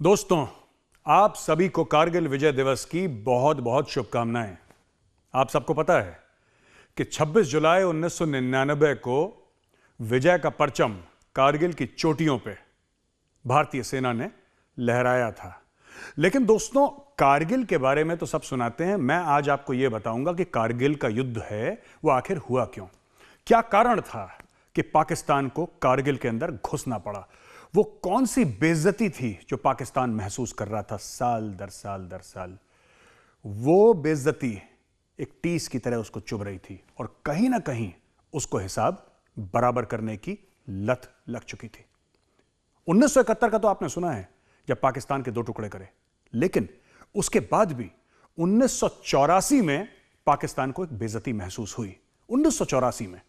दोस्तों, आप सभी को कारगिल विजय दिवस की बहुत बहुत शुभकामनाएं। आप सबको पता है कि 26 जुलाई 1999 को विजय का परचम कारगिल की चोटियों पे भारतीय सेना ने लहराया था। लेकिन दोस्तों, कारगिल के बारे में तो सब सुनाते हैं। मैं आज आपको यह बताऊंगा कि कारगिल का युद्ध है वो आखिर हुआ क्यों, क्या कारण था कि पाकिस्तान को कारगिल के अंदर घुसना पड़ा, वो कौन सी बेइज्जती थी जो पाकिस्तान महसूस कर रहा था साल दर साल दर साल। वो बेइज्जती एक टीस की तरह उसको चुभ रही थी और कहीं ना कहीं उसको हिसाब बराबर करने की लत लग चुकी थी। 1971 का तो आपने सुना है, जब पाकिस्तान के दो टुकड़े करे, लेकिन उसके बाद भी 1984 में पाकिस्तान को एक बेइज्जती महसूस हुई। 1984 में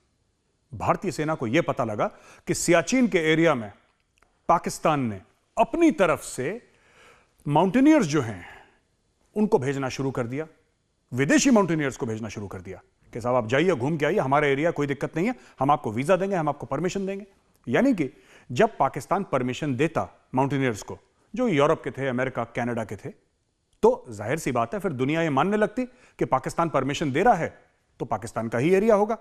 भारतीय सेना को यह पता लगा कि सियाचिन के एरिया में पाकिस्तान ने अपनी तरफ से माउंटेनियर्स जो हैं उनको भेजना शुरू कर दिया, विदेशी माउंटेनियर्स को भेजना शुरू कर दिया कि साहब आप जाइए, घूम के आइए, हमारा एरिया, कोई दिक्कत नहीं है, हम आपको वीजा देंगे, हम आपको परमिशन देंगे। यानी कि जब पाकिस्तान परमिशन देता माउंटेनियर्स को, जो यूरोप के थे, अमेरिका, कनाडा के थे, तो जाहिर सी बात है फिर दुनिया ये मानने लगती कि पाकिस्तान परमिशन दे रहा है तो पाकिस्तान का ही एरिया होगा।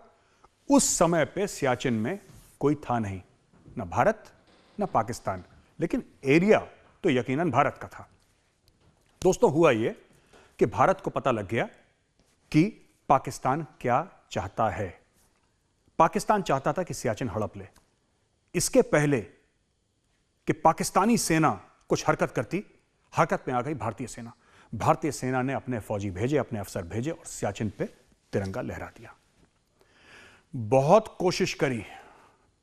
उस समय पे सियाचिन में कोई था नहीं, ना भारत ना पाकिस्तान, लेकिन एरिया तो यकीनन भारत का था। दोस्तों, हुआ यह कि भारत को पता लग गया कि पाकिस्तान क्या चाहता है। पाकिस्तान चाहता था कि सियाचिन हड़प ले। इसके पहले कि पाकिस्तानी सेना कुछ हरकत करती, हरकत में आ गई भारतीय सेना। भारतीय सेना ने अपने फौजी भेजे, अपने अफसर भेजे और सियाचिन पे तिरंगा लहरा दिया। बहुत कोशिश करी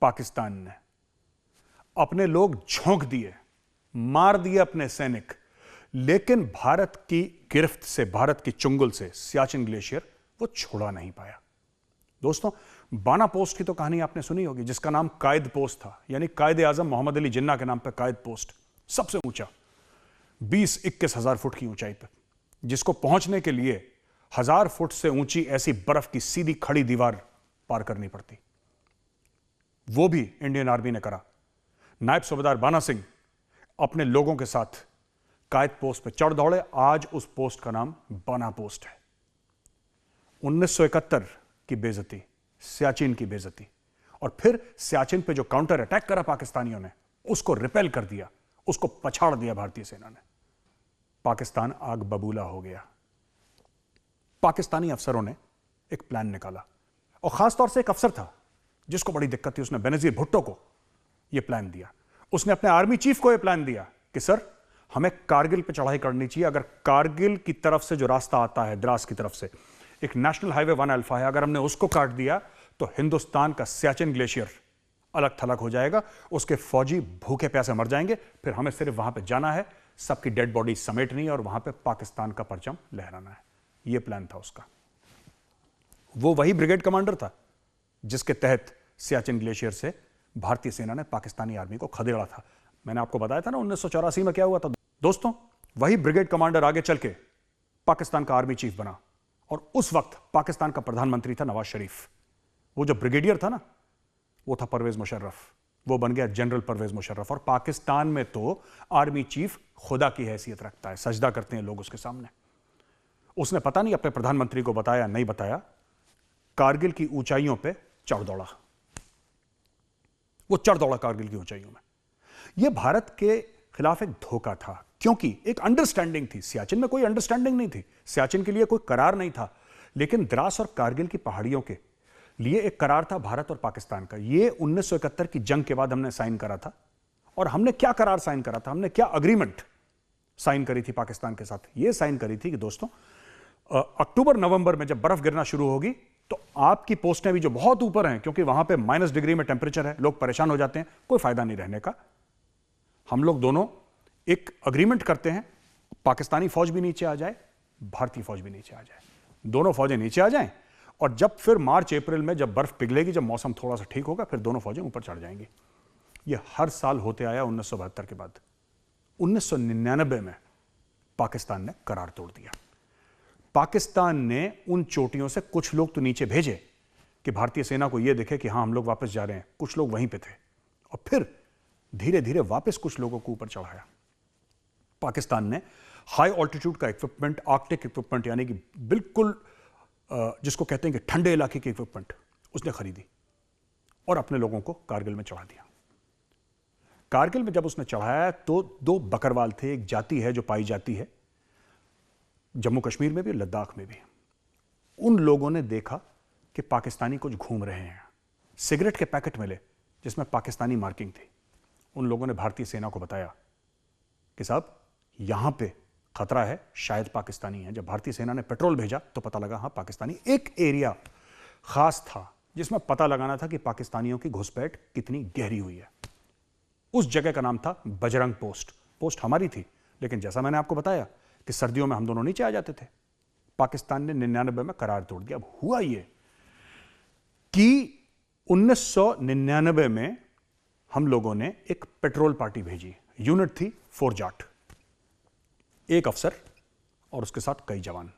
पाकिस्तान ने, अपने लोग झोंक दिए, मार दिए अपने सैनिक, लेकिन भारत की गिरफ्त से, भारत की चुंगल से सियाचिन ग्लेशियर वो छोड़ा नहीं पाया। दोस्तों, बाना पोस्ट की तो कहानी आपने सुनी होगी, जिसका नाम कायद पोस्ट था, यानी कायद आजम मोहम्मद अली जिन्ना के नाम पर कायद पोस्ट, सबसे ऊंचा 20-21 हजार फुट की ऊंचाई पर, जिसको पहुंचने के लिए 1000 फुट से ऊंची ऐसी बर्फ की सीधी खड़ी दीवार पार करनी पड़ती। वो भी इंडियन आर्मी ने करा। नायब सूबेदार बाना सिंह अपने लोगों के साथ कायद पोस्ट पे चढ़ दौड़े। आज उस पोस्ट का नाम बाना पोस्ट है। 1971 की बेइज्जती, सियाचिन की बेइज्जती, और फिर सियाचिन पे जो काउंटर अटैक करा पाकिस्तानियों ने, उसको रिपेल कर दिया, उसको पछाड़ दिया भारतीय सेना ने। पाकिस्तान आग बबूला हो गया। पाकिस्तानी अफसरों ने एक प्लान निकाला, और खासतौर से एक अफसर था जिसको बड़ी दिक्कत थी। उसने बेनजीर भुट्टो को यह प्लान दिया। उसने अपने आर्मी चीफ को यह प्लान दिया कि सर, हमें कारगिल पे चढ़ाई करनी चाहिए। अगर कारगिल की तरफ से जो रास्ता आता है, द्रास की तरफ से एक नेशनल हाईवे 1 अल्फा है, अगर हमने उसको काट दिया तो हिंदुस्तान का सियाचिन ग्लेशियर अलग थलग हो जाएगा, उसके फौजी भूखे प्यासे मर जाएंगे, फिर हमें सिर्फ वहां पे जाना है, सबकी डेड बॉडी समेटनी है और वहां पे पाकिस्तान का परचम लहराना है। यह प्लान था उसका। वो वही ब्रिगेड कमांडर था जिसके तहत सियाचिन ग्लेशियर से भारतीय सेना ने पाकिस्तानी आर्मी को खदेड़ा था। मैंने आपको बताया था ना 1984 में क्या हुआ था। दोस्तों, वही ब्रिगेड कमांडर आगे चल के पाकिस्तान का आर्मी चीफ बना, और उस वक्त पाकिस्तान का प्रधानमंत्री था नवाज शरीफ। वो जो ब्रिगेडियर था ना, वो था परवेज मुशर्रफ। वो बन गया जनरल परवेज मुशर्रफ। और पाकिस्तान में तो आर्मी चीफ खुदा की हैसियत रखता है, सजदा करते हैं लोग उसके सामने। उसने पता नहीं अपने प्रधानमंत्री को बताया नहीं बताया, कारगिल की ऊंचाइयों पे चढ़ दौड़ा। वो चढ़ दौड़ा कारगिल की ऊंचाइयों में। यह भारत के खिलाफ एक धोखा था, क्योंकि एक अंडरस्टैंडिंग थी। सियाचिन में कोई अंडरस्टैंडिंग नहीं थी, सियाचिन के लिए कोई करार नहीं था, लेकिन द्रास और कारगिल की पहाड़ियों के लिए एक करार था भारत और पाकिस्तान का। यह 1971 की जंग के बाद हमने साइन करा था। और हमने क्या करार साइन करा था, हमने क्या अग्रीमेंट साइन करी थी पाकिस्तान के साथ? यह साइन करी थी कि दोस्तों, अक्टूबर नवंबर में जब बर्फ गिरना शुरू होगी तो आपकी पोस्टें भी जो बहुत ऊपर हैं, क्योंकि वहां पे -डिग्री में टेंपरेचर है, लोग परेशान हो जाते हैं, कोई फायदा नहीं रहने का। हम लोग दोनों एक अग्रीमेंट करते हैं, पाकिस्तानी फौज भी नीचे आ जाए, भारतीय फौज भी नीचे आ जाए, दोनों फौजें नीचे आ जाएं, और जब फिर मार्च अप्रैल में जब बर्फ पिघलेगी, जब मौसम थोड़ा सा ठीक होगा, फिर दोनों फौजें ऊपर चढ़ जाएंगी। यह हर साल होते आया 1972 के बाद। 1999 में पाकिस्तान ने करार तोड़ दिया। पाकिस्तान ने उन चोटियों से कुछ लोग तो नीचे भेजे कि भारतीय सेना को यह दिखे कि हां, हम लोग वापस जा रहे हैं। कुछ लोग वहीं पे थे, और फिर धीरे धीरे वापस कुछ लोगों को ऊपर चढ़ाया। पाकिस्तान ने हाई ऑल्टीट्यूड का इक्विपमेंट, आर्कटिक इक्विपमेंट, यानी कि बिल्कुल जिसको कहते हैं कि ठंडे इलाके की इक्विपमेंट, उसने खरीदी और अपने लोगों को कारगिल में चढ़ा दिया। कारगिल में जब उसने चढ़ाया तो 2 बकरवाल थे। एक जाति है जो पाई जाती है जम्मू कश्मीर में भी, लद्दाख में भी। उन लोगों ने देखा कि पाकिस्तानी कुछ घूम रहे हैं। सिगरेट के पैकेट मिले जिसमें पाकिस्तानी मार्किंग थी। उन लोगों ने भारतीय सेना को बताया कि साहब यहां पे खतरा है, शायद पाकिस्तानी है। जब भारतीय सेना ने पेट्रोल भेजा तो पता लगा हाँ पाकिस्तानी। एक एरिया खास था जिसमें पता लगाना था कि पाकिस्तानियों की घुसपैठ कितनी गहरी हुई है। उस जगह का नाम था बजरंग पोस्ट। पोस्ट हमारी थी, लेकिन जैसा मैंने आपको बताया कि सर्दियों में हम दोनों नीचे आ जाते थे। पाकिस्तान ने 99 में करार तोड़ दिया। अब हुआ यह कि 1999 में हम लोगों ने एक पेट्रोल पार्टी भेजी। यूनिट थी 4 जाट, एक अफसर और उसके साथ कई जवान।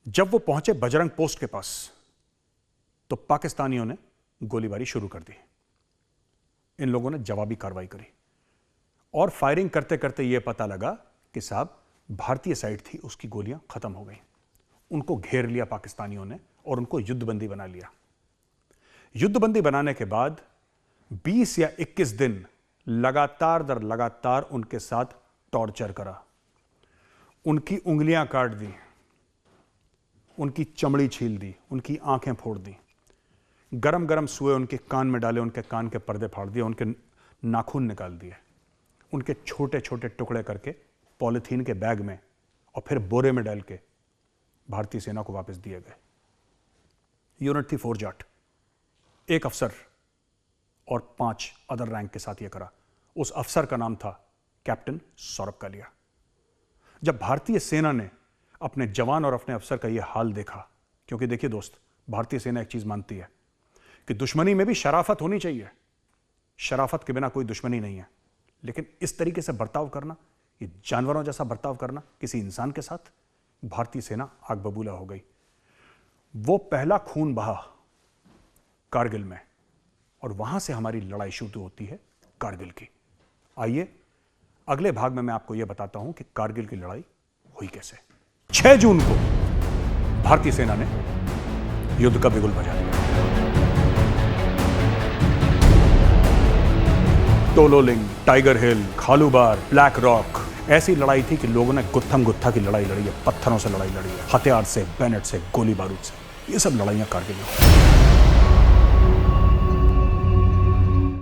जब वो पहुंचे बजरंग पोस्ट के पास तो पाकिस्तानियों ने गोलीबारी शुरू कर दी। इन लोगों ने जवाबी कार्रवाई करी और फायरिंग करते करते यह पता लगा कि साहब भारतीय साइड थी, उसकी गोलियां खत्म हो गई। उनको घेर लिया पाकिस्तानियों ने और उनको युद्धबंदी बना लिया। युद्धबंदी बनाने के बाद 20 या 21 दिन लगातार दर लगातार उनके साथ टॉर्चर करा। उनकी उंगलियां काट दी, उनकी चमड़ी छील दी, उनकी आंखें फोड़ दी, गरम गरम सुए उनके कान में डाले, उनके कान के पर्दे फाड़ दिए, उनके नाखून निकाल दिए, उनके छोटे छोटे टुकड़े करके पॉलिथीन के बैग में और फिर बोरे में डाल के भारतीय सेना को वापस दिए गए। यूनिट थी 4 जाट, एक अफसर और 5 अदर रैंक के साथ यह करा। उस अफसर का नाम था कैप्टन सौरभ कालिया। जब भारतीय सेना ने अपने जवान और अपने अफसर का यह हाल देखा, क्योंकि देखिए दोस्त, भारतीय सेना एक चीज मानती है कि दुश्मनी में भी शराफत होनी चाहिए। शराफत के बिना कोई दुश्मनी नहीं है, लेकिन इस तरीके से बर्ताव करना, ये जानवरों जैसा बर्ताव करना किसी इंसान के साथ, भारतीय सेना आग बबूला हो गई। वो पहला खून बहा कारगिल में और वहां से हमारी लड़ाई शुरू होती है कारगिल की। आइए अगले भाग में मैं आपको यह बताता हूं कि कारगिल की लड़ाई हुई कैसे। 6 जून को भारतीय सेना ने युद्ध का बिगुल बजा दिया। टोलोलिंग, टाइगर हिल, खालूबार, ब्लैक रॉक, ऐसी लड़ाई थी कि लोगों ने गुत्थम गुत्था की लड़ाई लड़ी है, पत्थरों से लड़ाई लड़ी है, हथियार से, बैनेट से, गोली बारूद से। ये सब लड़ाइयां कारगिल में।